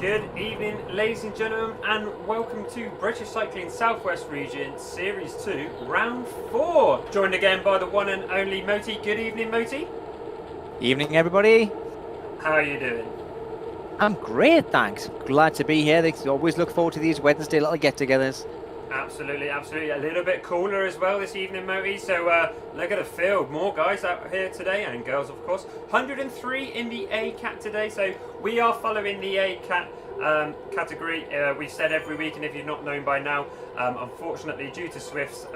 Good evening, ladies and gentlemen, and welcome to British Cycling Southwest Region Series 2, Round 4. Joined again by the one and only Moti. Good evening, Moti. Evening, everybody. How are you doing? I'm great, thanks. Glad to be here. They always look forward to these Wednesday little get-togethers. Absolutely. A little bit cooler as well this evening, Moti. So look at the field. More guys out here today, and girls, of course. 103 in the A Cat today. So we are following the A Cat category. We've said every week, and if you've not known by now, unfortunately, due to Swift's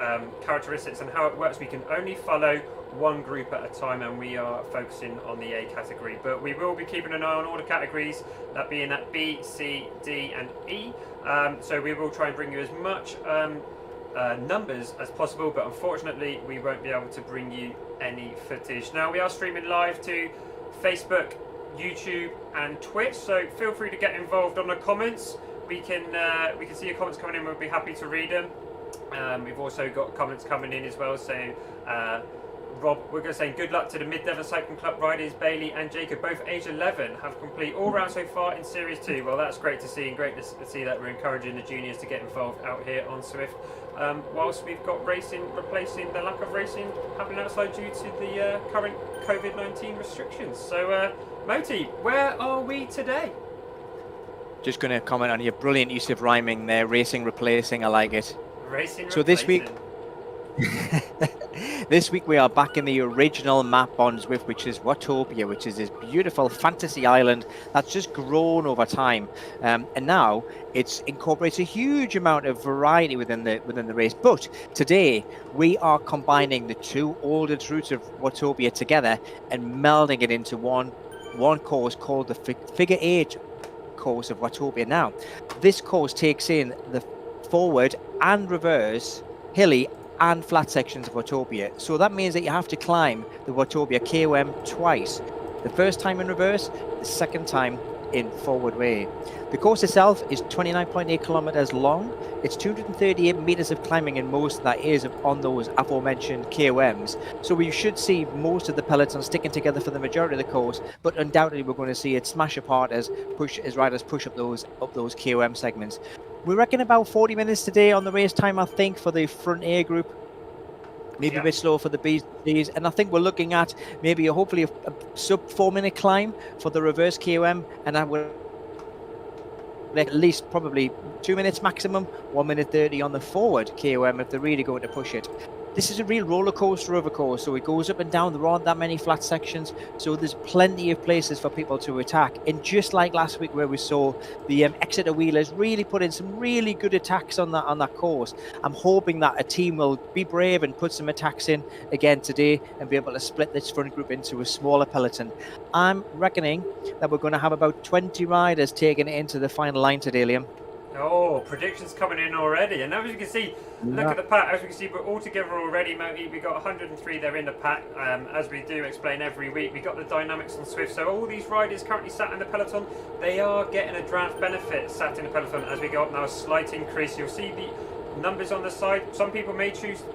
characteristics and how it works, we can only follow one group at a time, and we are focusing on the A category. But we will be keeping an eye on all the categories, that being at B, C, D, and E. So we will try and bring you as much numbers as possible, but unfortunately we won't be able to bring you any footage. Now we are streaming live to Facebook, YouTube and Twitch, so feel free to get involved on the comments. We can see your comments coming in. We'll be happy to read them. We've also got comments coming in as well, so Rob, we're going to say good luck to the Mid-Devon Cycling Club riders. Bailey and Jacob, both age 11, have complete all round so far in Series 2. Well, that's great to see, and great to see that we're encouraging the juniors to get involved out here on Swift. Whilst we've got racing replacing the lack of racing happening outside due to the current COVID-19 restrictions. So, Moti, where are we today? Just going to comment on your brilliant use of rhyming there. Racing, replacing, I like it. Racing so replacing. This week we are back in the original map on Zwift, which is Watopia, which is this beautiful fantasy island that's just grown over time, and now it's incorporates a huge amount of variety within the race. But today we are combining the two oldest routes of Watopia together and melding it into one course called the Figure 8 course of Watopia. Now, this course takes in the forward and reverse, hilly and flat sections of Watopia. So that means that you have to climb the Watopia KOM twice. The first time in reverse, the second time in forward way. The course itself is 29.8 kilometers long. It's 238 meters of climbing, and most of that is on those aforementioned KOMs. So we should see most of the peloton sticking together for the majority of the course, but undoubtedly we're going to see it smash apart as riders push up those KOM segments. We reckon about 40 minutes today on the race time, I think, for the front A group. Maybe a bit slow for the B's, and I think we're looking at maybe hopefully a sub 4-minute climb for the reverse KOM, and I would at least probably 2 minutes maximum, 1 minute 30 on the forward KOM if they're really going to push it. This is a real roller coaster of a course, so it goes up and down. There aren't that many flat sections, so there's plenty of places for people to attack. And just like last week where we saw the Exeter Wheelers really put in some really good attacks on that course, I'm hoping that a team will be brave and put some attacks in again today and be able to split this front group into a smaller peloton. I'm reckoning that we're going to have about 20 riders taking it into the final line today, Liam. Oh, predictions coming in already. And as you can see, look at the pack. As you can see, we're all together already, Moti. We've got 103 there in the pack. As we do explain every week, we've got the dynamics on Swift. So all these riders currently sat in the peloton, they are getting a draft benefit sat in the peloton. As we go up now, a slight increase. You'll see the numbers on the side. Some people may choose to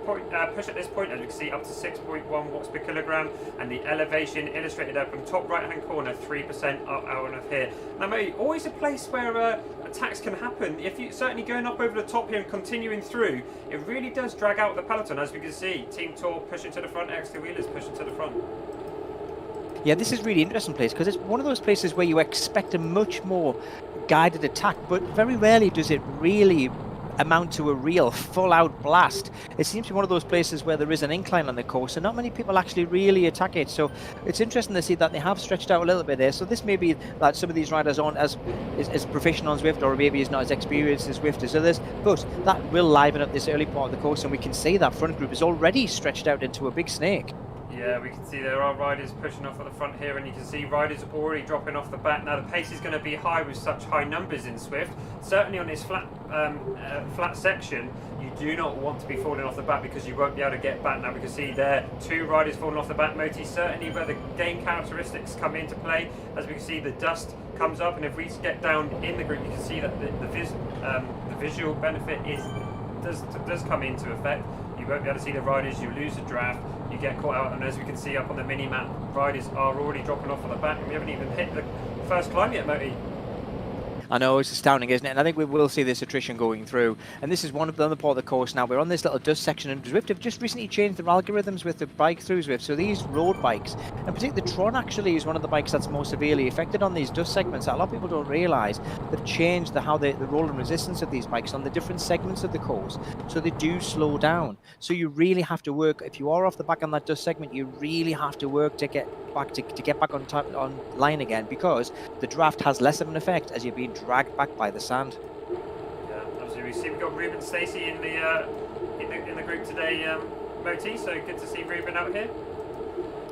push at this point, as you can see, up to 6.1 watts per kilogram, and the elevation illustrated up in top right hand corner, 3% up out of here. Now, Moti, always a place where attacks can happen. If you certainly going up over the top here and continuing through, it really does drag out the peloton. As we can see, Team Tour pushing to the front, Exeter Wheelers pushing to the front. Yeah, this is really interesting place because it's one of those places where you expect a much more guided attack, but very rarely does it really amount to a real full-out blast. It seems to be one of those places where there is an incline on the course and not many people actually really attack it. So it's interesting to see that they have stretched out a little bit there. So this may be that some of these riders aren't as professional on Zwift, or maybe is not as experienced as Zwift as others, but that will liven up this early part of the course, and we can see that front group is already stretched out into a big snake. Yeah, we can see there are riders pushing off at the front here, and you can see riders already dropping off the back. Now the pace is going to be high with such high numbers in Swift. Certainly on this flat section, you do not want to be falling off the back because you won't be able to get back. Now we can see there 2 riders falling off the back. Moti, certainly where the game characteristics come into play. As we can see, the dust comes up, and if we get down in the group, you can see that the visual benefit does come into effect. You won't be able to see the riders, you lose the draft, you get caught out, and as we can see up on the mini-map, riders are already dropping off on the back, and we haven't even hit the first climb yet, Moti. I know, it's astounding, isn't it? And I think we will see this attrition going through. And this is one of the other part of the course now. We're on this little dust section, and Zwift have just recently changed their algorithms with the bike through Zwift. So these road bikes, and particularly the Tron actually is one of the bikes that's more severely affected on these dust segments. That a lot of people don't realise. They've changed how the rolling resistance of these bikes on the different segments of the course. So they do slow down. So you really have to work. If you are off the back on that dust segment, you really have to work to get back on line again, because the draft has less of an effect as you're being dragged back by the sand. Yeah, absolutely. We see we've got Ruben Stacey in the group today, Moti. So good to see Ruben out here.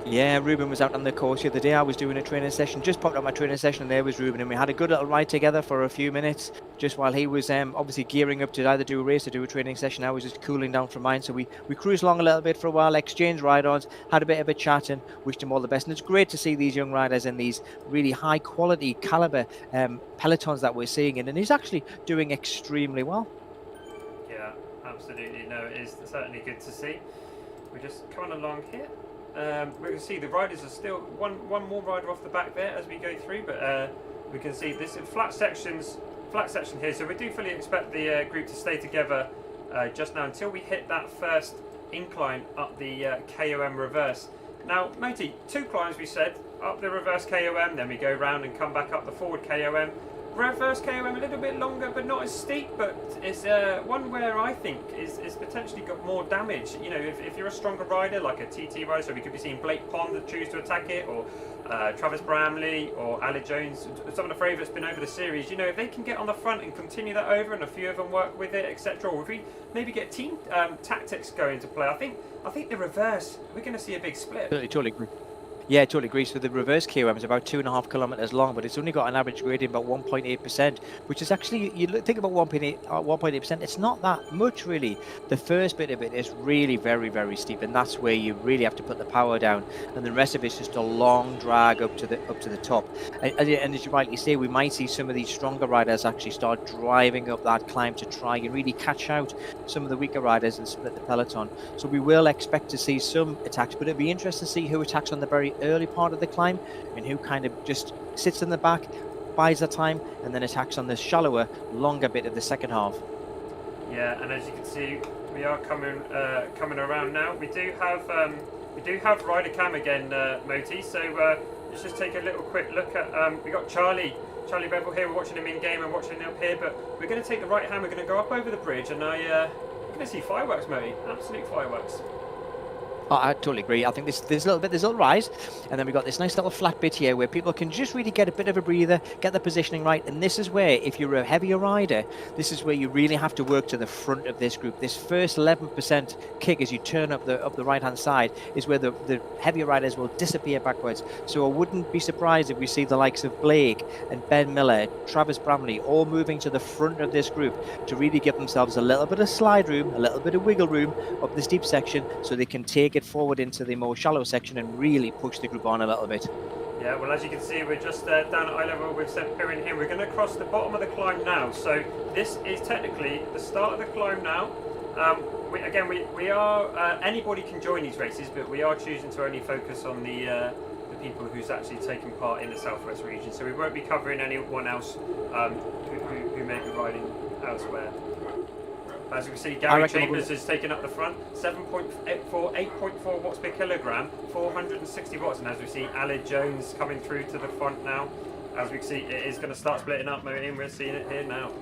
Yeah, Ruben was out on the course the other day. I was doing a training session, just popped up my training session, and there was Ruben, and we had a good little ride together for a few minutes, just while he was obviously gearing up to either do a race or do a training session. I was just cooling down from mine, so we cruised along a little bit for a while, exchanged ride-ons, had a bit of a chat, and wished him all the best. And it's great to see these young riders in these really high-quality caliber pelotons that we're seeing, and he's actually doing extremely well. Yeah, absolutely. No, it is certainly good to see. We're just coming along here. We can see the riders are still one more rider off the back there as we go through, but we can see this flat section here. So we do fully expect the group to stay together just now until we hit that first incline up the KOM reverse. Now, Moti, 2 climbs we said, up the reverse KOM, then we go round and come back up the forward KOM. Reverse KOM a little bit longer, but not as steep, but it's one where I think is potentially got more damage. You know, if you're a stronger rider, like a TT rider, so we could be seeing Blake Pond that choose to attack it, or Travis Bramley, or Ali Jones, some of the favourites been over the series. You know, if they can get on the front and continue that over, and a few of them work with it, etc., or if we maybe get team tactics going into play, I think the reverse, we're going to see a big split. Totally agree. Yeah, totally agree. So the reverse KOM is about 2.5 kilometers long, but it's only got an average gradient about 1.8%, which is actually, you think about 1.8%, it's not that much really. The first bit of it is really very, very steep, and that's where you really have to put the power down, and the rest of it's just a long drag up to the top. And as you rightly say, we might see some of these stronger riders actually start driving up that climb to try and really catch out some of the weaker riders and split the peloton. So we will expect to see some attacks, but it'll be interesting to see who attacks on the very early part of the climb and who kind of just sits in the back, buys the time, and then attacks on the shallower, longer bit of the second half. Yeah, and as you can see, we are coming around now. We do have rider cam again, Moti. So let's just take a little quick look at. We got Charlie Bevel here. We're watching him in game and watching him up here. But we're going to take the right hand. We're going to go up over the bridge, and we're going to see fireworks, Moti. Absolute fireworks. Oh, I totally agree. I think there's a little rise, and then we've got this nice little flat bit here where people can just really get a bit of a breather, get the positioning right. And this is where, if you're a heavier rider, this is where you really have to work to the front of this group. This first 11% kick as you turn up the right hand side is where the heavier riders will disappear backwards. So I wouldn't be surprised if we see the likes of Blake and Ben Miller, Travis Bramley, all moving to the front of this group to really give themselves a little bit of slide room, a little bit of wiggle room up the steep section, so they can take it forward into the more shallow section and really push the group on a little bit. Yeah, well, as you can see, we're just down at eye level with Seb Pirin here. We're going to cross the bottom of the climb now. So this is technically the start of the climb now. We are anybody can join these races, but we are choosing to only focus on the people who's actually taking part in the Southwest region. So we won't be covering anyone else who may be riding elsewhere. As you can see, Gary Chambers is taking up the front, 8.4 watts per kilogram, 460 watts. And as we see, Aled Jones coming through to the front now. As we can see, it is going to start splitting up, and we're seeing it here now.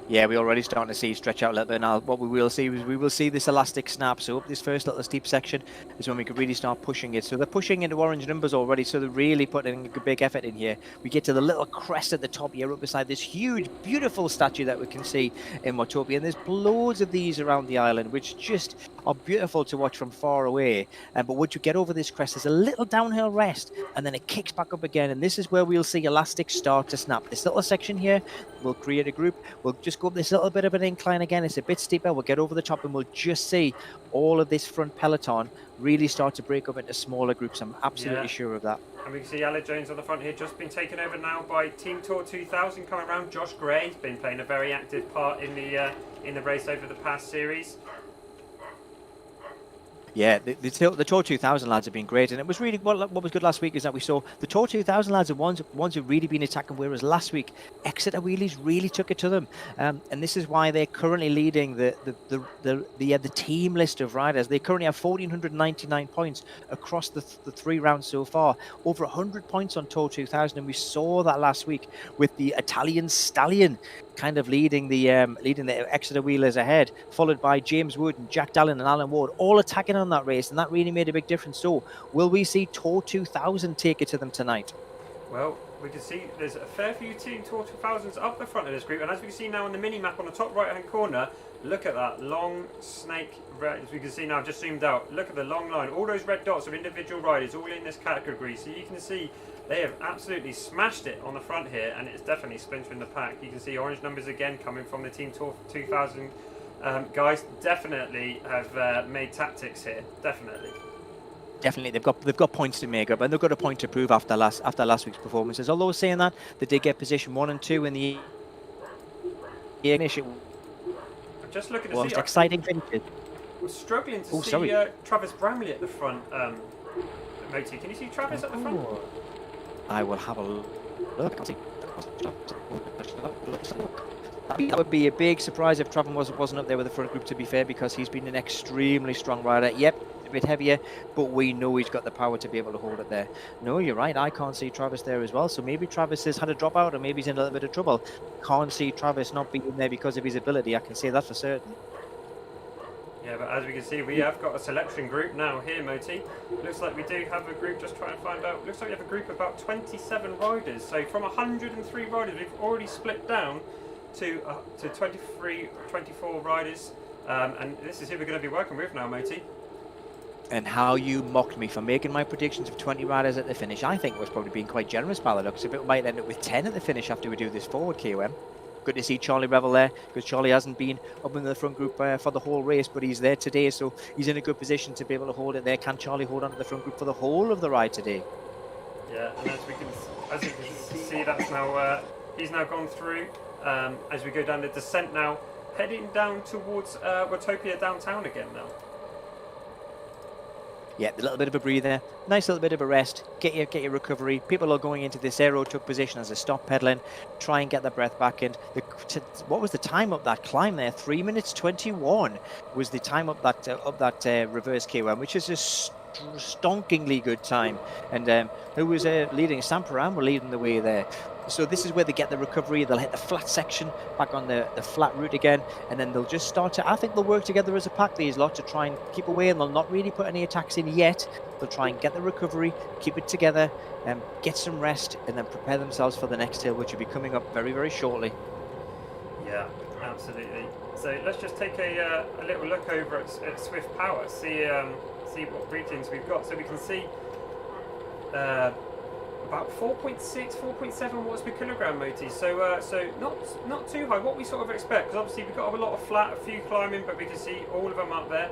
Yeah, we're already starting to see stretch out a little bit now. What we will see is we will see this elastic snap. So up this first little steep section is when we could really start pushing it. So they're pushing into orange numbers already, so they're really putting a big effort in here. We get to the little crest at the top here up beside this huge, beautiful statue that we can see in Watopia. And there's loads of these around the island, which just are beautiful to watch from far away. But once you get over this crest, there's a little downhill rest, and then it kicks back up again. And this is where we'll see elastic start to snap. This little section here will create a group. We'll just go up this little bit of an incline again. It's a bit steeper. We'll get over the top, and we'll just see all of this front peloton really start to break up into smaller groups. I'm absolutely sure of that. And we can see Aled Jones on the front here, just been taken over now by Team Tour 2000 coming around. Josh Gray's been playing a very active part in the race over the past series. Yeah, the Tour 2000 lads have been great, and it was really what was good last week is that we saw the Tour 2000 lads are ones who've really been attacking. Whereas last week, Exeter Wheelies really took it to them, and this is why they're currently leading the team list of riders. They currently have 1,499 points across the 3 rounds so far, over 100 points on Tour 2000, and we saw that last week with the Italian Stallion kind of leading the Exeter Wheelers ahead, followed by James Wood and Jack Dallin and Alan Ward, all attacking on that race, and that really made a big difference. So, will we see Tour 2000 take it to them tonight? Well, we can see there's a fair few Team Tour 2000s up the front of this group, and as we can see now on the mini map on the top right hand corner, look at that long snake. As we can see now, I've just zoomed out. Look at the long line, all those red dots of individual riders, all in this category. So you can see they have absolutely smashed it on the front here, and it's definitely splintering the pack. You can see orange numbers again coming from the Team Tour 2000 guys. Definitely have made tactics here. Definitely, they've got points to make up, and they've got a point to prove after last week's performances. Although saying that, they did get position 1 and 2 in the initial. Just looking to most see exciting finishes. We're struggling to see Travis Bramley at the front. Moti, can you see Travis at the front? I will have a look. That would be a big surprise if Travis wasn't up there with the front group, to be fair, because he's been an extremely strong rider. Yep, a bit heavier, but we know he's got the power to be able to hold it there. No, you're right, I can't see Travis there as well, so maybe Travis has had a dropout, or maybe he's in a little bit of trouble. Can't see Travis not being there because of his ability, I can say that for certain. Yeah, but as we can see, we have got a selection group now here, Moti. Looks like we do have a group, just trying to find out. Looks like we have a group of about 27 riders. So from 103 riders, we've already split down to 23, 24 riders. And this is who we're going to be working with now, Moti. And how you mocked me for making my predictions of 20 riders at the finish. I think it was probably being quite generous by the looks of it. We might end up with 10 at the finish after we do this forward, KOM. Good to see Charlie Revel there, because Charlie hasn't been up in the front group for the whole race, but he's there today, so he's in a good position to be able to hold it there. Can Charlie hold on to the front group for the whole of the ride today? Yeah, and as you can see, that's now he's now gone through. As we go down the descent now, heading down towards Watopia downtown again now. Yeah, a little bit of a breather, nice little bit of a rest, get your recovery. People are going into this aero tug position as they stop pedaling, try and get their breath back. And what was the time up that climb there? 3 minutes 21 was the time up that reverse KOM, which is a stonkingly good time. And who was leading? Sam Paran were leading the way there. So this is where they get the recovery. They'll hit the flat section back on the flat route again, and then they'll just start to, I think they'll work together as a pack, these lot, to try and keep away, and they'll not really put any attacks in yet. They'll try and get the recovery, keep it together, and get some rest, and then prepare themselves for the next hill, which will be coming up very, very shortly. Yeah, absolutely. So let's just take a little look over at Swift Power, see what regions we've got. So we can see about 4.6, 4.7 watts per kilogram, Moti. So not too high. What we sort of expect, because obviously we've got a lot of flat, a few climbing, but we can see all of them up there.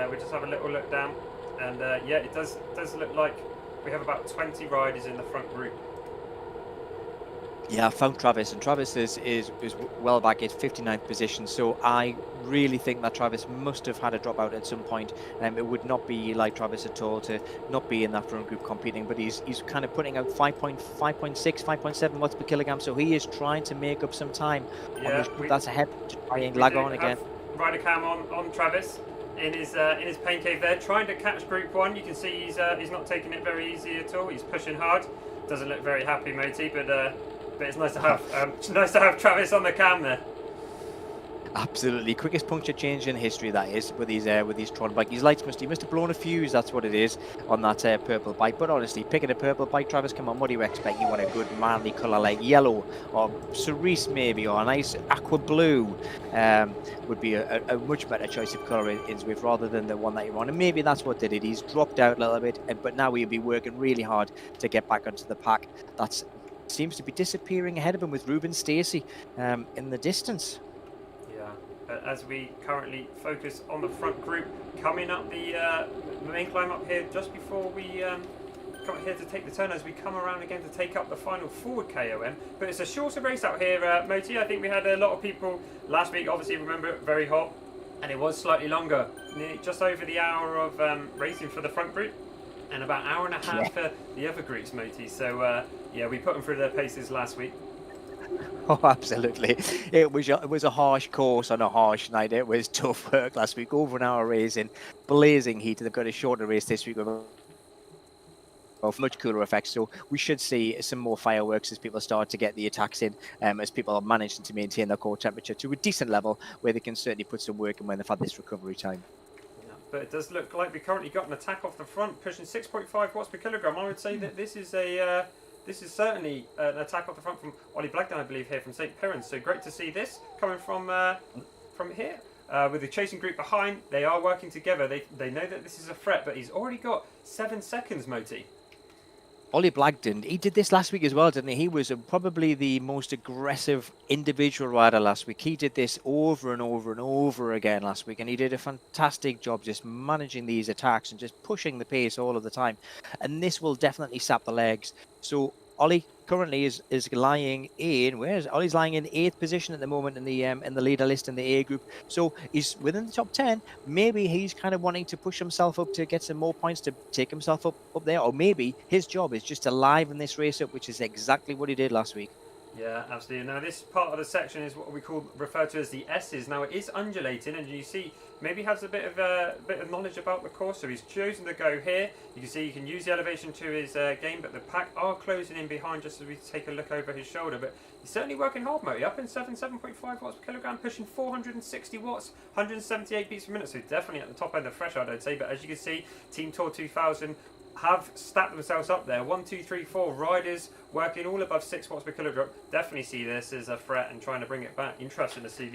We just have a little look down, and yeah, it does look like we have about 20 riders in the front group. Yeah, I found Travis, and Travis is well back at 59th position, so I really think that Travis must have had a dropout at some point. It would not be like Travis at all to not be in that front group competing, but he's kind of putting out 5.6, 5.7 watts per kilogram, so he is trying to make up some time. Yeah, that's ahead to try and lag on again. Rider cam on Travis in his pain cave there, trying to catch Group 1. You can see he's not taking it very easy at all. He's pushing hard. Doesn't look very happy, Moti, but it's nice to have Travis on the cam there. Absolutely, quickest puncture change in history, that is, with his Tron bike. His lights must have blown a fuse, that's what it is, on that purple bike. But honestly, picking a purple bike, Travis, come on, what do you expect? You want a good manly colour like yellow or cerise maybe, or a nice aqua blue would be a much better choice of colour in Zwift rather than the one that you want. And maybe that's what did it. He's dropped out a little bit, but now he'll be working really hard to get back onto the pack. That's seems to be disappearing ahead of him with Ruben Stacey in the distance. As we currently focus on the front group, coming up the main climb up here just before we come up here to take the turn, as we come around again to take up the final forward KOM. But it's a shorter race out here, Moti. I think we had a lot of people last week, obviously, remember, very hot, and it was slightly longer. just over the hour of racing for the front group, and about an hour and a half for the other groups, Moti. So yeah, we put them through their paces last week. Oh, absolutely. It was a harsh course on a harsh night. It was tough work last week. Over an hour racing, blazing heat. They've got a shorter race this week with much cooler effects. So we should see some more fireworks as people start to get the attacks in, as people are managing to maintain their core temperature to a decent level where they can certainly put some work in when they've had this recovery time. But it does look like we currently got an attack off the front, pushing 6.5 watts per kilogram. I would say that this is certainly an attack off the front from Ollie Blackdown, I believe, here from St. Piran. So great to see this coming from here. With the chasing group behind, they are working together. They know that this is a threat, but he's already got 7 seconds, Moti. Ollie Blagden, he did this last week as well, didn't he? He was probably the most aggressive individual rider last week. He did this over and over and over again last week, and he did a fantastic job just managing these attacks and just pushing the pace all of the time. And this will definitely sap the legs. So Ollie currently is lying in, Ollie's lying in 8th position at the moment in the leader list in the A group. So he's within the top 10. Maybe he's kind of wanting to push himself up to get some more points to take himself up there, or maybe his job is just to liven this race up, which is exactly what he did last week. Yeah, absolutely. Now this part of the section is what we refer to as the S's. Now it is undulating, and you see maybe has a bit of knowledge about the course, so he's chosen to go here. You can see he can use the elevation to his game, but the pack are closing in behind just as we take a look over his shoulder. But he's certainly working hard, Moti. Up in 7.5 watts per kilogram, pushing 460 watts, 178 beats per minute. So definitely at the top end of the threshold, I'd say. But as you can see, Team Tour 2000 have stacked themselves up there. 1, 2, 3, 4 riders working all above 6 watts per kilogram. Definitely see this as a threat and trying to bring it back. Interesting to see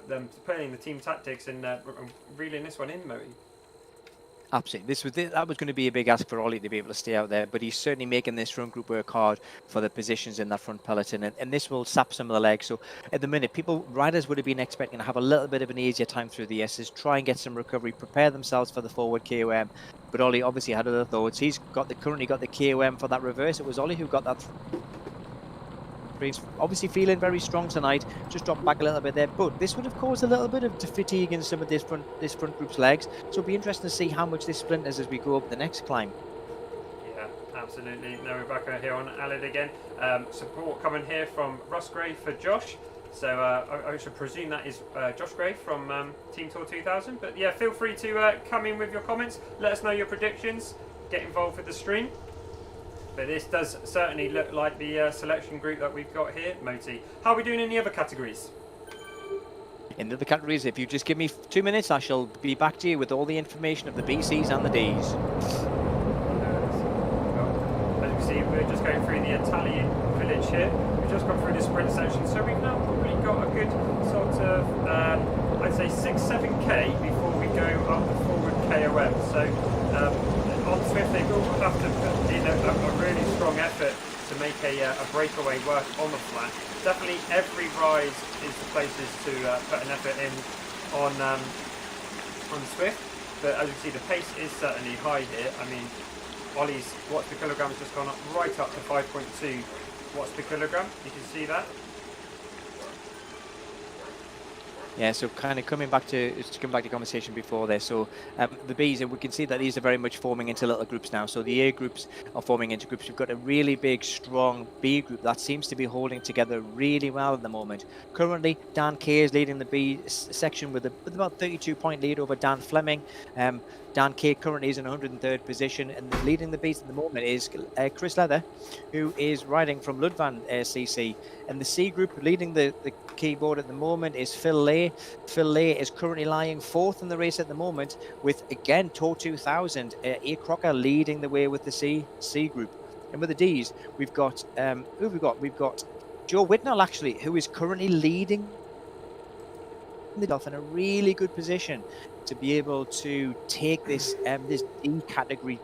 them playing the team tactics and reeling this one in, Moti. Absolutely. That was going to be a big ask for Ollie to be able to stay out there, but he's certainly making this front group work hard for the positions in that front peloton, and this will sap some of the legs. So at the minute, riders would have been expecting to have a little bit of an easier time through the S's, try and get some recovery, prepare themselves for the forward KOM. But Ollie obviously had other thoughts. He's currently got the KOM for that reverse. It was Ollie who got that. He's obviously feeling very strong tonight, just dropped back a little bit there, but this would have caused a little bit of fatigue in some of this front group's legs, so it'll be interesting to see how much this splinters as we go up the next climb. Yeah, absolutely. Now we're back here on Alid again. Support coming here from Russ Gray for Josh, so I should presume that is Josh Gray from Team Tour 2000, but yeah, feel free to come in with your comments, let us know your predictions, get involved with the stream. But this does certainly look like the selection group that we've got here, Moti. How are we doing in the other categories? In the other categories, if you just give me 2 minutes, I shall be back to you with all the information of the BCs and the Ds. As you can see, we're just going through the Italian village here. We've just gone through the sprint section, so we've now probably got a good sort of, I'd say 6-7k before we go up the forward KOM. So on Swift, they will have to put in a really strong effort to make a breakaway work on the flat. Definitely every rise is the places to put an effort in on Swift, but as you can see, the pace is certainly high here. I mean, Ollie's watts per kilogram has just gone up right up to 5.2 watts per kilogram. You can see that. Yeah, so kind of coming back to the conversation before there. So the Bs, we can see that these are very much forming into little groups now. So the A groups are forming into groups. We've got a really big, strong B group that seems to be holding together really well at the moment. Currently, Dan Kay is leading the B section with about 32-point lead over Dan Fleming. Dan Kay currently is in 103rd position, and leading the beat at the moment is Chris Leather, who is riding from Ludvan CC. And the C group leading the keyboard at the moment is Phil Lay. Phil Lay is currently lying 4th in the race at the moment, with again Tour 2000. A. Crocker leading the way with the C group. And with the Ds, we've got who have we got? We've got Joe Whitnell actually, who is currently leading the in a really good position to be able to take this this D category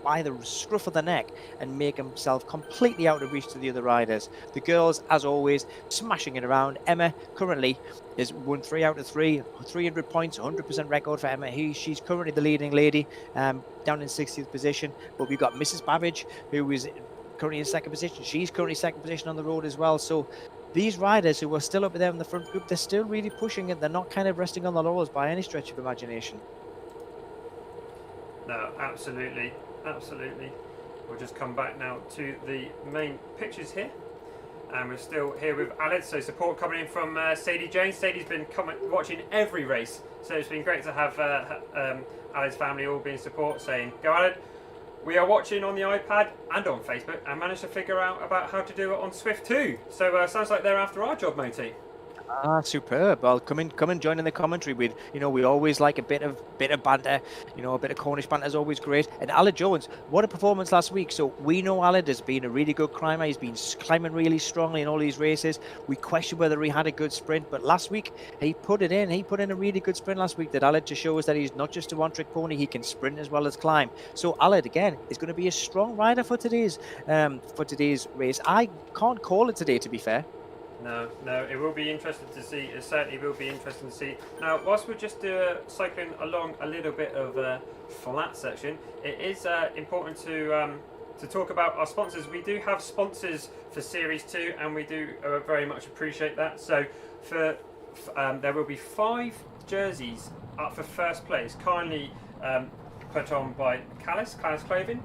by the scruff of the neck and make himself completely out of reach to the other riders. The girls, as always, smashing it around. Emma currently has won 3 out of 3, 300 points, 100% record for Emma. She's currently the leading lady, down in 60th position. But we've got Mrs. Babbage, who is currently in 2nd position. She's currently 2nd position on the road as well. So these riders who are still up there in the front group, they're still really pushing it. They're not kind of resting on the laurels by any stretch of imagination. No, absolutely, absolutely. We'll just come back now to the main pictures here. And we're still here with Aled, so support coming in from Sadie Jones. Sadie's been watching every race, so it's been great to have Aled's family all be in support, saying, go Aled. We are watching on the iPad and on Facebook and managed to figure out about how to do it on Swift too. So sounds like they're after our job, Moti. Ah, superb. Well, come and join in the commentary. We always like a bit of banter. A bit of Cornish banter is always great. And Aled Jones, what a performance last week. So we know Aled has been a really good climber. He's been climbing really strongly in all these races. We question whether he had a good sprint, but last week he put it in. He put in a really good sprint last week. That Aled to show us that he's not just a one-trick pony. He can sprint as well as climb. So Aled again is going to be a strong rider for today's race. I can't call it today, to be fair. No, it will be interesting to see. It certainly will be interesting to see. Now, whilst we're just cycling along a little bit of a flat section, it is important to talk about our sponsors. We do have sponsors for Series 2, and we do very much appreciate that. So, there will be 5 jerseys up for first place, kindly put on by Callis Clothing.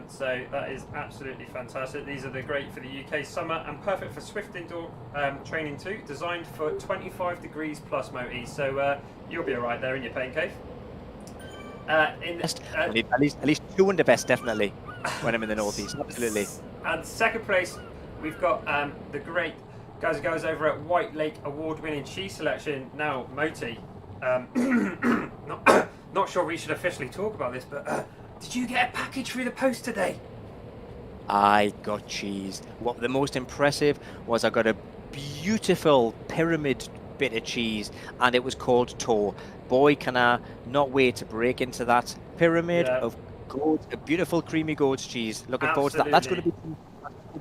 So that is absolutely fantastic. These are great for the UK summer and perfect for Swift indoor training too. Designed for 25 degrees plus, Moti. So you'll be alright there in your pain cave. At least 2 under best, definitely, when I'm in the northeast. Absolutely. And second place, we've got the great guys and girls over at White Lake award-winning cheese selection. Now, Moti, not sure we should officially talk about this, but did you get a package through the post today? I got cheese. What the most impressive was I got a beautiful pyramid bit of cheese, and it was called Tor. Boy, can I not wait to break into that pyramid of goat, a beautiful creamy goat's cheese. Looking forward to that. That's going to be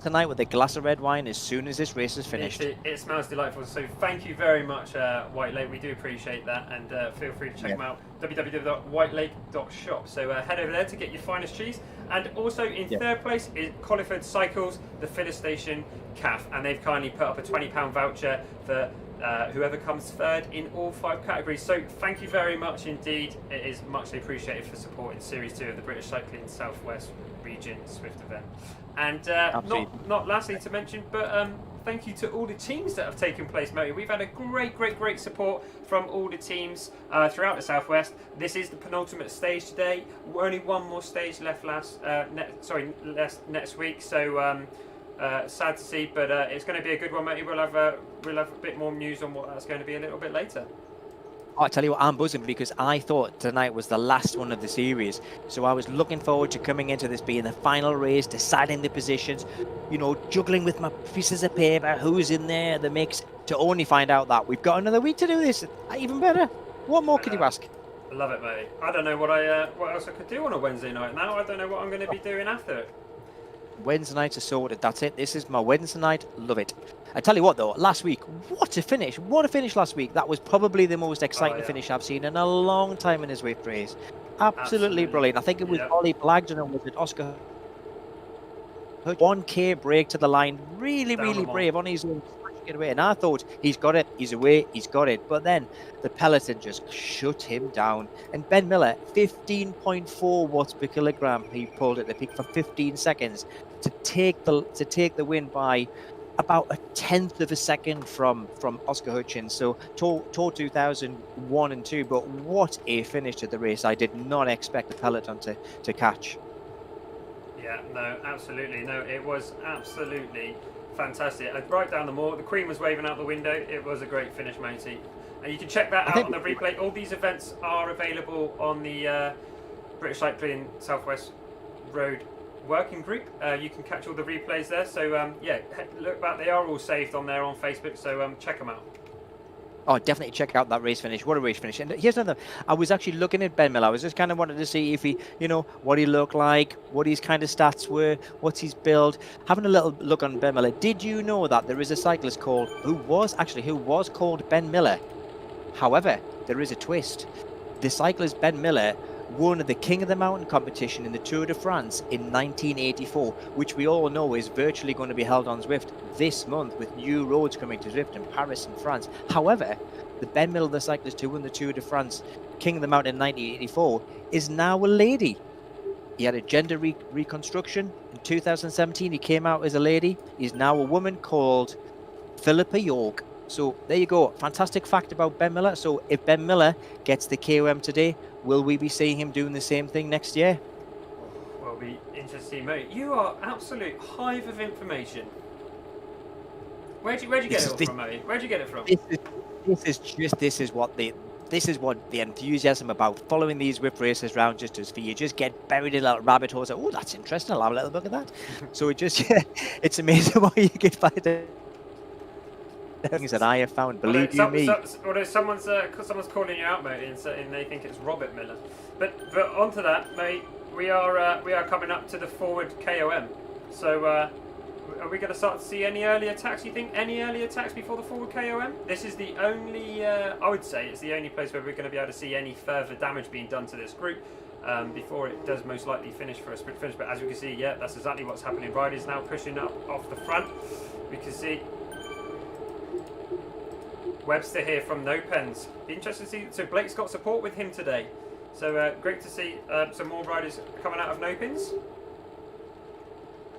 tonight with a glass of red wine as soon as this race is finished. It smells delightful. So thank you very much, White Lake. We do appreciate that, and feel free to check them out, www.whitelake.shop. So head over there to get your finest cheese. And also in third place is Colliford Cycles, the Filler Station CAF, and they've kindly put up a £20 voucher for whoever comes third in all 5 categories. So thank you very much indeed. It is muchly appreciated for supporting Series 2 of the British Cycling Southwest Region Swift event. And not lastly to mention, but thank you to all the teams that have taken place, Moti. We've had a great support from all the teams throughout the Southwest. This is the penultimate stage today. Only one more stage left next week. So sad to see, but it's going to be a good one, Moti. We'll have a bit more news on what that's going to be a little bit later. I tell you what, I'm buzzing because I thought tonight was the last one of the series. So I was looking forward to coming into this being the final race, deciding the positions, juggling with my pieces of paper, who's in there, the mix, to only find out that we've got another week to do this. Even better. What more could you ask? I love it, mate. I don't know what else I could do on a Wednesday night now. I don't know what I'm going to be doing after it. Wednesday nights are sorted. That's it. This is my Wednesday night. Love it. I tell you what, though, last week, what a finish. What a finish last week. That was probably the most exciting finish I've seen in a long time in his Swift race. Absolutely brilliant. I think it was Ollie Blagden and was it Oscar? 1K break to the line. Really brave on his own. Get away. And I thought, he's got it, he's away, he's got it. But then the peloton just shut him down. And Ben Miller, 15.4 watts per kilogram, he pulled at the peak for 15 seconds to take the win by about a tenth of a second from Oscar Hutchins. So Tour 2001 and 2, but what a finish to the race. I did not expect the peloton to catch. Yeah, no, absolutely. No, it was absolutely fantastic. Right down the moor, the Queen was waving out the window. It was a great finish, Moti. And you can check that out on the replay. All these events are available on the British Cycling Southwest Road Working Group. You can catch all the replays there. So look back. They are all saved on there on Facebook. So check them out. Oh, definitely check out that race finish. What a race finish. And here's another. I was actually looking at Ben Miller. I was just kind of wanted to see if he, what he looked like, what his kind of stats were, what's his build. Having a little look on Ben Miller. Did you know that there is a cyclist who was called Ben Miller? However, there is a twist. The cyclist Ben Miller won the King of the Mountain competition in the Tour de France in 1984, which we all know is virtually going to be held on Zwift this month with new roads coming to Zwift in Paris and France. However, the Ben Miller, the cyclist who won the Tour de France King of the Mountain in 1984, is now a lady. He had a gender reconstruction. In 2017, he came out as a lady. He's now a woman called Philippa York. So there you go. Fantastic fact about Ben Miller. So if Ben Miller gets the KOM today, will we be seeing him doing the same thing next year? Well, it'll be interesting, mate. You are absolute hive of information. Where'd you get it all from, mate? Where'd you get it from? This is what the enthusiasm about following these whip races round just does for you. Just get buried in a little rabbit hole. Oh, that's interesting. I'll have a little look at that. So it's amazing what you can find things that I have found. Believe you me. Someone's calling you out, mate, and they think it's Robert Miller. But onto that, mate. We are coming up to the forward KOM. So. Are we going to start to see any early attacks? You think any early attacks before the forward KOM? This is the only, I would say, it's the only place where we're going to be able to see any further damage being done to this group before it does most likely finish for a sprint finish. But as we can see, yeah, that's exactly what's happening. Riders now pushing up off the front. We can see Webster here from No Pens. Be interesting to see. So Blake's got support with him today. So great to see some more riders coming out of No Pens.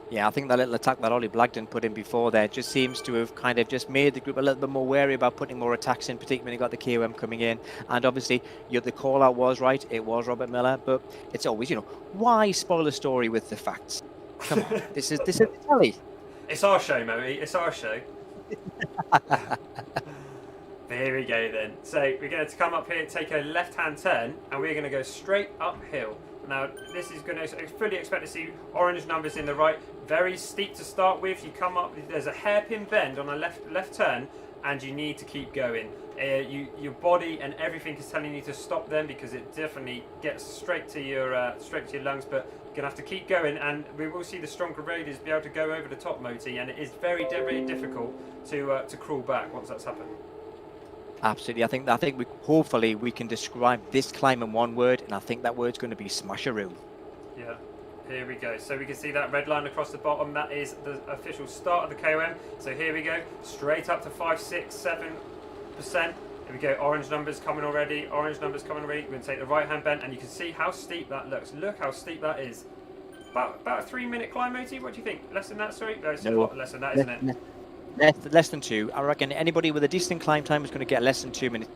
Yeah, I think that little attack that Ollie Blagden put in before there just seems to have kind of just made the group a little bit more wary about putting more attacks in, particularly when you got the KOM coming in. And obviously, the call out was right. It was Robert Miller, but it's always, why spoil a story with the facts? Come on, this is the telly. It's our show, Moe. It's our show. There we go then. So we're going to come up here, take a left-hand turn, and we're going to go straight uphill. Now, this is going to fully expect to see orange numbers in the right. Very steep to start with. You come up, there's a hairpin bend on a left turn, and you need to keep going. Your body and everything is telling you to stop them because it definitely gets straight to your lungs. But you're gonna have to keep going, and we will see the stronger riders be able to go over the top, Moti, and it is very, very difficult to crawl back once that's happened. Absolutely. I think hopefully we can describe this climb in one word, and I think that word's going to be smasharoo. Yeah. Here we go. So we can see that red line across the bottom. That is the official start of the KOM. So here we go. Straight up to 5, 6, 7%. Here we go. Orange numbers coming already. Orange numbers coming already. We're going to take the right-hand bend, and you can see how steep that looks. Look how steep that is. About a 3-minute climb, Moti. What do you think? Less than that, sorry? No, it's a lot less than that, isn't it? Less than 2. I reckon anybody with a decent climb time is going to get less than 2 minutes.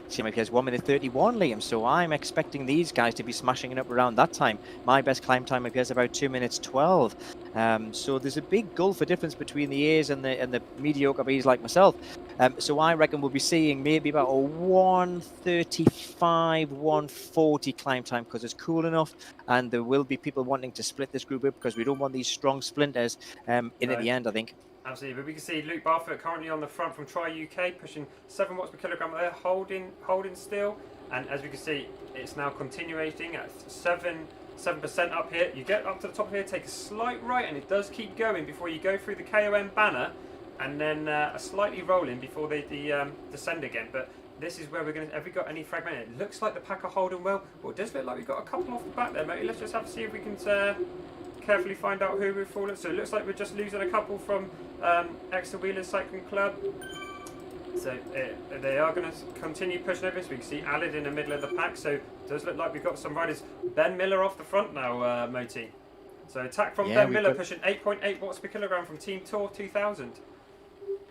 CMIP has 1 minute 31, Liam, so I'm expecting these guys to be smashing it up around that time. My best climb time appears about 2 minutes 12. So there's a big gulf of difference between the A's and the mediocre B's like myself. So I reckon we'll be seeing maybe about a 135, 140 climb time because it's cool enough, and there will be people wanting to split this group up because we don't want these strong splinters in at the end, I think. Absolutely, but we can see Luke Barfoot currently on the front from Tri UK, pushing 7 watts per kilogram there, holding still, and as we can see, it's now continuating at 7% up here. You get up to the top here, take a slight right, and it does keep going before you go through the KOM banner, and then a slightly rolling before they descend again. But this is where we're going to. Have we got any fragmented? It looks like the pack are holding well. Well, it does look like we've got a couple off the back there, mate. Let's just have to see if we can carefully find out who we've fallen. So it looks like we're just losing a couple from Exeter Wheelers Cycling Club. So they are going to continue pushing over this. We can see Alid in the middle of the pack. So it does look like we've got some riders. Ben Miller off the front now, Moti. So attack from Ben Miller, pushing 8.8 watts per kilogram from Team Tour 2000.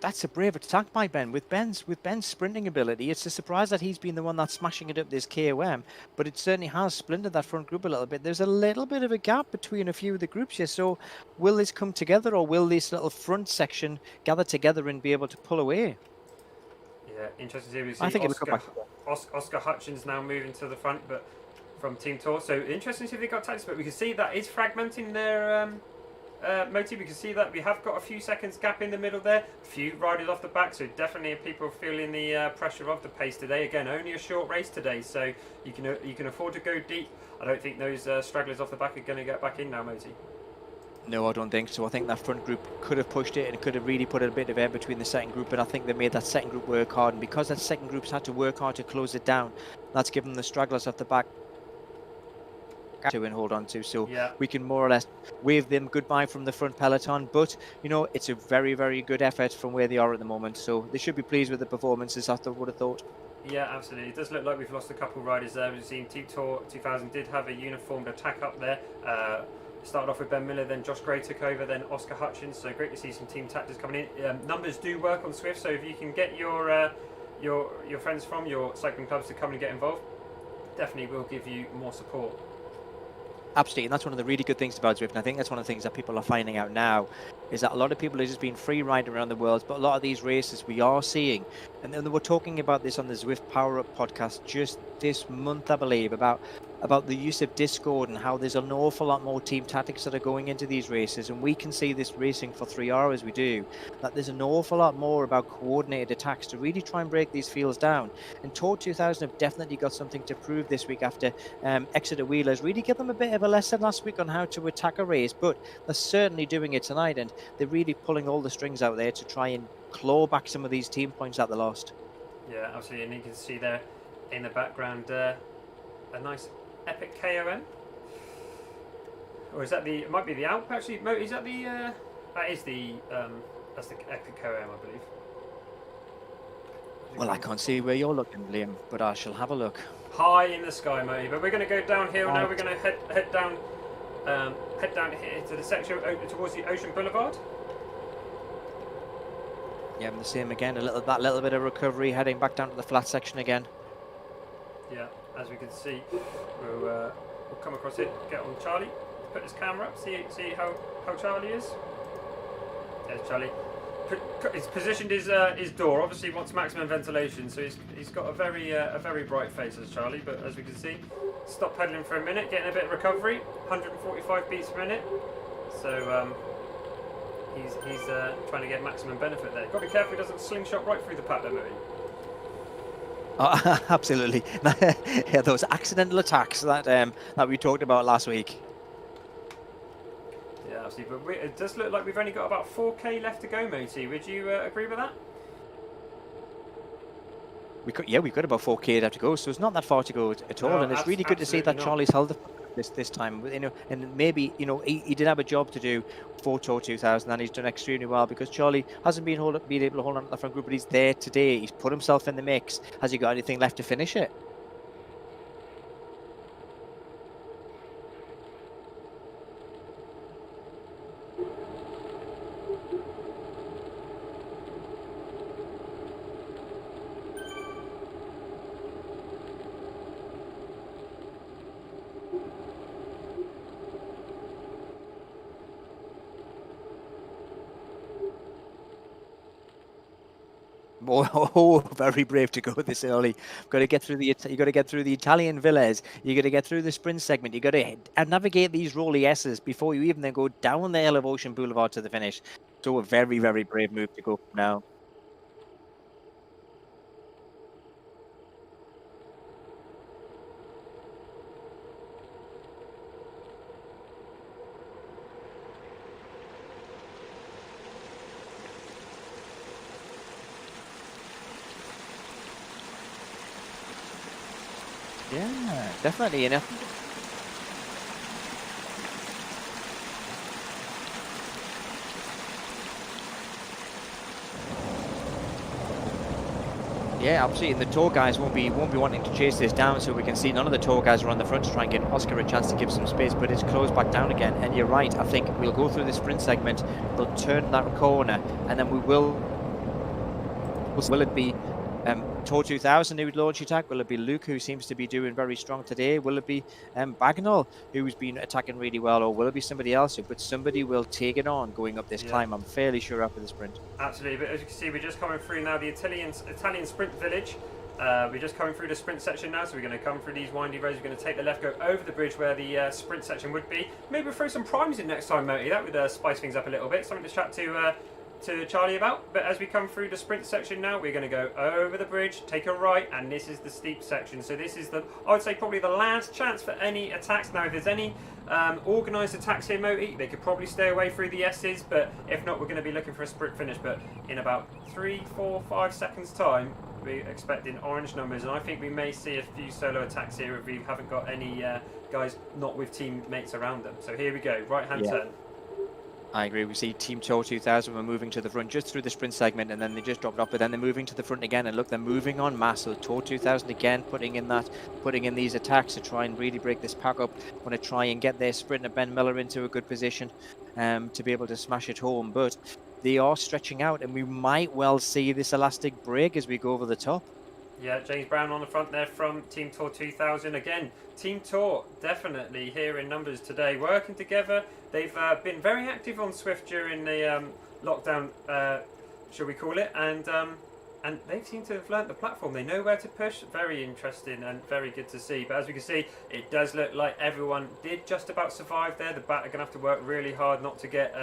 That's a brave attack by Ben. With Ben's sprinting ability, it's a surprise that he's been the one that's smashing it up this KOM, but it certainly has splintered that front group a little bit. There's a little bit of a gap between a few of the groups here, so will this come together, or will this little front section gather together and be able to pull away? Yeah, interesting to see. We see I think Oscar Hutchins now moving to the front, but from Team Tour. So interesting to see if they got tactics, but we can see that is fragmenting their Moti. We can see that we have got a few seconds gap in the middle there. A few riders off the back, so definitely people feeling the pressure of the pace today. Again, only a short race today, so you can afford to go deep. I don't think those stragglers off the back are going to get back in now, Moti. No, I don't think so. I think that front group could have pushed it and could have really put a bit of air between the second group, but I think they made that second group work hard, and because that second group's had to work hard to close it down, that's given the stragglers at the back to and hold on to, so Yeah. we can more or less wave them goodbye from the front peloton. But you know, it's a very, very good effort from where they are at the moment, so they should be pleased with the performances, I would have thought. Yeah, absolutely. It does look like we've lost a couple riders there. We've seen Team Tour 2000 did have a uniformed attack up there. Started off with Ben Miller, then Josh Gray took over, then Oscar Hutchins. So great to see some team tactics coming in. Numbers do work on Swift, so if you can get your friends from your cycling clubs to come and get involved, definitely will give you more support. Absolutely, and that's one of the really good things about Zwift, and I think that's one of the things that people are finding out now, is that a lot of people are just being free riding around the world, but a lot of these races we are seeing, and then we're talking about this on the Zwift Power Up podcast just this month, I believe, about the use of Discord and how there's an awful lot more team tactics that are going into these races, and we can see this racing for 3 hours, we do, that there's an awful lot more about coordinated attacks to really try and break these fields down. And Tour 2000 have definitely got something to prove this week after Exeter Wheelers really give them a bit of a lesson last week on how to attack a race, but they're certainly doing it tonight, and they're really pulling all the strings out there to try and claw back some of these team points that they lost. Yeah, absolutely, and you can see there in the background a nice epic KOM. Or is that the? It might be the Alp actually. Is that the? That is the. That's the epic KOM, I believe. Well, I can't see where you're looking, Liam, but I shall have a look. High in the sky, Moti. But we're going to go downhill now. We're going to head down here to the section towards the Ocean Boulevard. Yeah, the same again. That little bit of recovery, heading back down to the flat section again. Yeah, as we can see, we'll come across it. Get on Charlie. Put his camera up. See how Charlie is. There's Charlie. He's positioned his door. Obviously, he wants maximum ventilation, so he's got a very bright face as Charlie. But as we can see, stop pedaling for a minute, getting a bit of recovery. 145 beats per minute. So he's trying to get maximum benefit there. Got to be careful he doesn't slingshot right through the pack there, Moti. Oh, absolutely. Yeah, those accidental attacks that we talked about last week. Yeah, absolutely. But it does look like we've only got about 4k left to go, Moti. Would you agree with that? We've got about 4k left to go, so it's not that far to go at all. No, and it's really good to see that Charlie's held the this time, you know, and maybe, you know, he did have a job to do for Tour 2000, and he's done extremely well because Charlie hasn't been able to hold on to the front group, but he's there today. He's put himself in the mix. Has he got anything left to finish it? Oh, very brave to go this early. Got to get through you got to get through the Italian villas. You got to get through the sprint segment. You got to navigate these rolly S's before you even then go down the hill of Ocean Boulevard to the finish. So a very, very brave move to go now. Yeah, definitely. And yeah, absolutely. And the tour guys won't be wanting to chase this down, so we can see none of the tour guys are on the front to try and give Oscar a chance to give some space, but it's closed back down again. And you're right, I think we'll go through the sprint segment, they'll turn that corner, and then will it be Tour 2000 who would launch attack? Will it be Luke, who seems to be doing very strong today? Will it be Bagnall, who's been attacking really well? Or will it be somebody else? But somebody will take it on going up this climb, I'm fairly sure, after the sprint. Absolutely, but as you can see, we're just coming through now the Italian sprint village. We're just coming through the sprint section now, so we're going to come through these windy roads. We're going to take the left, go over the bridge where the sprint section would be. Maybe we'll throw some primes in next time, Moti. That would spice things up a little bit. Something to chat to Charlie about. But as we come through the sprint section now, we're going to go over the bridge, take a right, and this is the steep section. So this is I would say probably the last chance for any attacks. Now if there's any organised attacks here, Moti. They could probably stay away through the S's, but if not, we're going to be looking for a sprint finish. But in about 3, 4, 5 seconds time, we're expecting orange numbers, and I think we may see a few solo attacks here if we haven't got any guys not with teammates around them. So here we go, right-hand turn. I agree. We see Team Tour 2000 were moving to the front just through the sprint segment, and then they just dropped off. But then they're moving to the front again, and look, they're moving on mass. So Tour 2000 again, putting in these attacks to try and really break this pack up. Want to try and get their sprinter Ben Miller into a good position, to be able to smash it home. But they are stretching out, and we might well see this elastic break as we go over the top. Yeah, James Brown on the front there from Team Tour 2000. Again, Team Tour definitely here in numbers today, working together. They've been very active on Swift during the lockdown, shall we call it, and they seem to have learnt the platform. They know where to push. Very interesting and very good to see. But as we can see, it does look like everyone did just about survive there. The Bat are going to have to work really hard not to get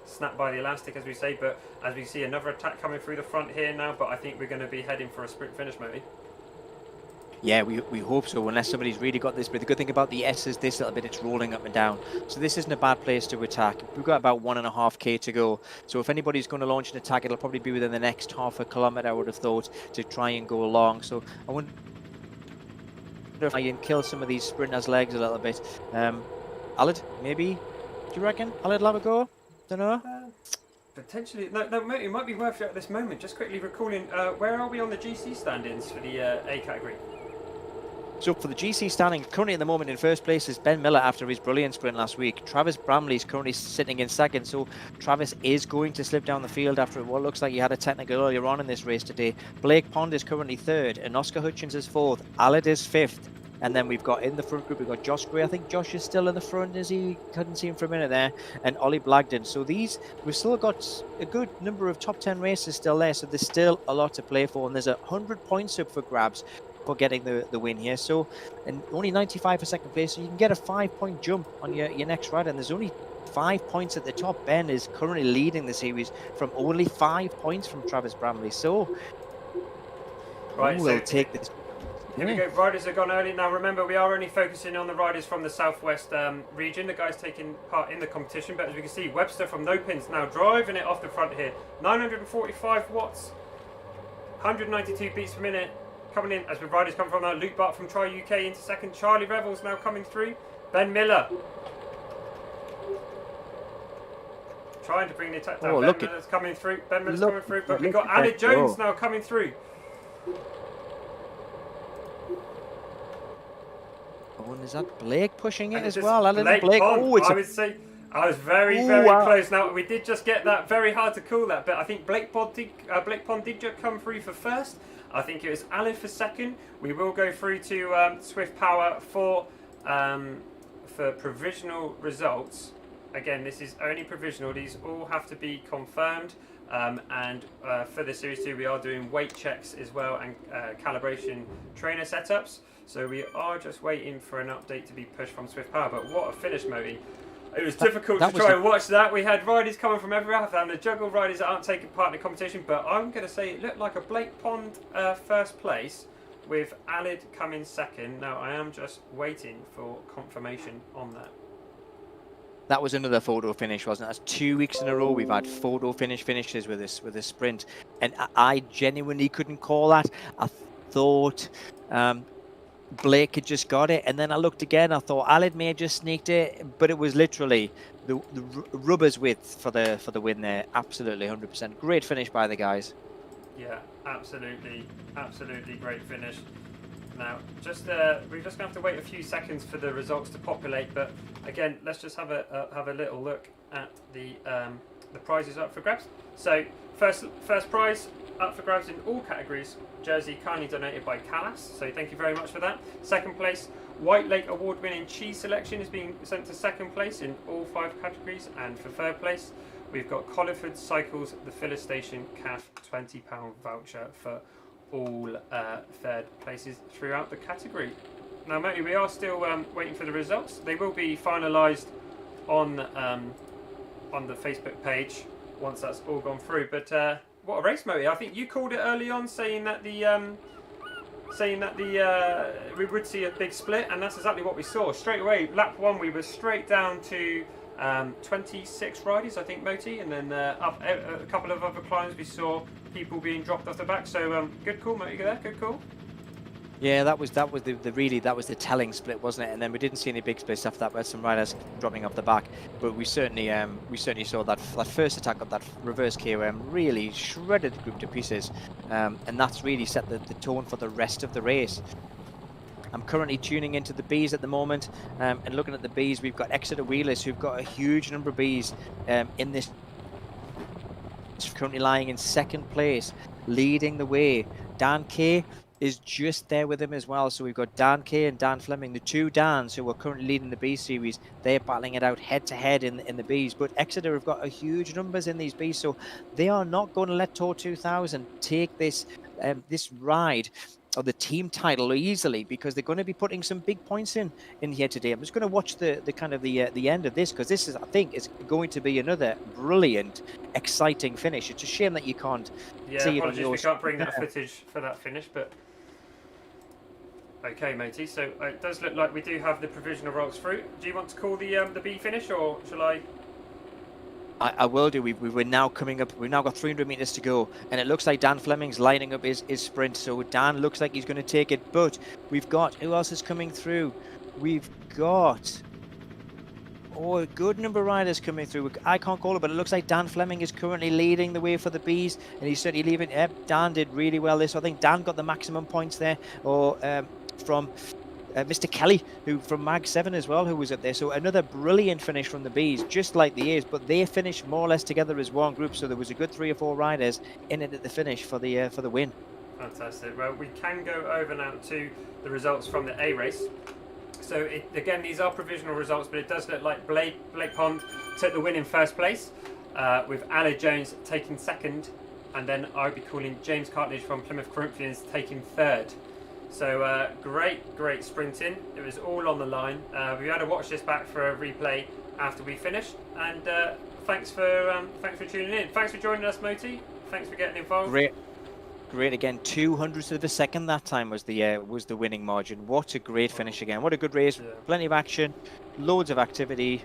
snapped by the elastic, as we say. But as we see another attack coming through the front here now, but I think we're going to be heading for a sprint finish, maybe. Yeah, we hope so, unless somebody's really got this. But the good thing about the S is this little bit, it's rolling up and down. So this isn't a bad place to attack. We've got about 1.5k to go. So if anybody's going to launch an attack, it'll probably be within the next half a kilometre, I would have thought, to try and go along. So I wonder if I can kill some of these sprinters' legs a little bit. Alid, maybe? Do you reckon? Alid will have a go? Don't know. Potentially. No, it might be worth it at this moment. Just quickly recalling, where are we on the GC stand-ins for the A category? So for the GC standing, currently at the moment in first place is Ben Miller after his brilliant sprint last week. Travis Bramley's currently sitting in second, so Travis is going to slip down the field after what looks like he had a technical earlier on in this race today. Blake Pond is currently third, and Oscar Hutchins is fourth. Alid is fifth. And then we've got in the front group, we've got Josh Gray. I think Josh is still in the front, is he? Couldn't see him for a minute there. And Ollie Blagden. So we've still got a good number of top 10 races still there. So there's still a lot to play for. And there's 100 points up for grabs for getting the win here. So, and only 95 for second place. So you can get a 5-point jump on your next rider. And there's only 5 points at the top. Ben is currently leading the series from only 5 points from Travis Bramley. So, right, we'll take this. Here we go, riders have gone early. Now remember, we are only focusing on the riders from the southwest region, the guys taking part in the competition. But as we can see, Webster from No Pins now driving it off the front here. 945 watts, 192 beats per minute. Coming in as the riders come from now. Luke Bart from Tri UK into second. Charlie Revels now coming through. Ben Miller trying to bring the attack down. Ben Miller's coming through. Ben Miller's coming through. But we've got Anna Jones now coming through. Oh, and is that Blake pushing it as Blake well? Blake. Oh, I would say I was very close. Now we did just get that. Very hard to call that, but I think Blake Pond did just come through for first. I think it was Alid for second. We will go through to Swift Power for provisional results. Again, this is only provisional. These all have to be confirmed. And for the Series 2, we are doing weight checks as well and calibration trainer setups. So we are just waiting for an update to be pushed from Swift Power. But what a finish, Moti. It was difficult to try and watch that. We had riders coming from everywhere, and the juggle riders that aren't taking part in the competition. But I'm going to say it looked like a Blake Pond first place with Alid coming second. Now I am just waiting for confirmation on that. That was another photo finish, wasn't it? That's 2 weeks in a row we've had photo finishes with this sprint, and I genuinely couldn't call that. I thought Blake had just got it, and then I looked again. I thought Alid may have just sneaked it, but it was literally the rubber's width for the win there. Absolutely, 100%. Great finish by the guys. Yeah, absolutely great finish. Now, just we're just going to have to wait a few seconds for the results to populate. But again, let's just have a little look at the prizes up for grabs. So first prize up for grabs in all categories. Jersey kindly donated by Callas, so thank you very much for that. Second place, White Lake award-winning cheese selection is being sent to second place in all 5 categories. And for third place, we've got Colliford Cycles, the Filler Station CAF £20 voucher for all third places throughout the category. Now, Moti, we are still waiting for the results. They will be finalised on the Facebook page once that's all gone through. But what a race, Moti! I think you called it early on, saying that the saying that we would see a big split, and that's exactly what we saw. Straight away, lap 1, we were straight down to 26 riders, I think, Moti, and then up a couple of other climbs we saw people being dropped off the back. So good call, Moti, there, good call. Yeah, that was the telling split, wasn't it? And then we didn't see any big splits after that. We had some riders dropping off the back, but we certainly saw that first attack of that reverse KOM really shredded the group to pieces, and that's really set the tone for the rest of the race. I'm currently tuning into the Bs at the moment, and looking at the Bs, we've got Exeter Wheelers who've got a huge number of Bs in this. Currently lying in second place, leading the way. Dan Kay is just there with him as well. So we've got Dan Kay and Dan Fleming, the two Dans who are currently leading the B series. They're battling it out head to head in the Bs. But Exeter have got a huge numbers in these Bs, so they are not going to let Tour 2000 take this ride or the team title easily, because they're going to be putting some big points in here today. I'm just going to watch the kind of the end of this, because this is, I think, is going to be another brilliant, exciting finish. It's a shame that you can't see it on yours. We can't bring that footage for that finish, but okay, matey. So it does look like we do have the provisional results through. Do you want to call the B finish, or shall I? I will do. We're now coming up. We've now got 300 meters to go, and it looks like Dan Fleming's lining up his sprint. So Dan looks like he's going to take it. But we've got, who else is coming through? We've got a good number of riders coming through. I can't call it, but it looks like Dan Fleming is currently leading the way for the Bs, and he's certainly leaving. Dan did really well this. I think Dan got the maximum points there, or from Mr. Kelly, who from Mag 7 as well, who was up there. So another brilliant finish from the Bs, just like the A's, but they finished more or less together as one group. So there was a good 3 or 4 riders in it at the finish for the win. Fantastic. Well, we can go over now to the results from the A race. So again, these are provisional results, but it does look like Blake Pond took the win in first place, with Ali Jones taking second, and then I would be calling James Cartledge from Plymouth Corinthians taking third. So great sprinting. It was all on the line. We had to watch this back for a replay after we finished. And thanks for tuning in. Thanks for joining us, Moti. Thanks for getting involved. Great again. 200ths of a second that time was the winning margin. What a great finish again. What a good race. Yeah. Plenty of action, loads of activity,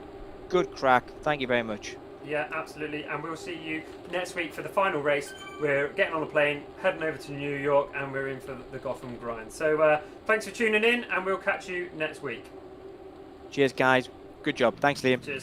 good crack. Thank you very much. Yeah, absolutely. And we'll see you next week for the final race. We're getting on a plane, heading over to New York, and we're in for the Gotham Grind. So thanks for tuning in, and we'll catch you next week. Cheers, guys. Good job. Thanks, Liam. Cheers.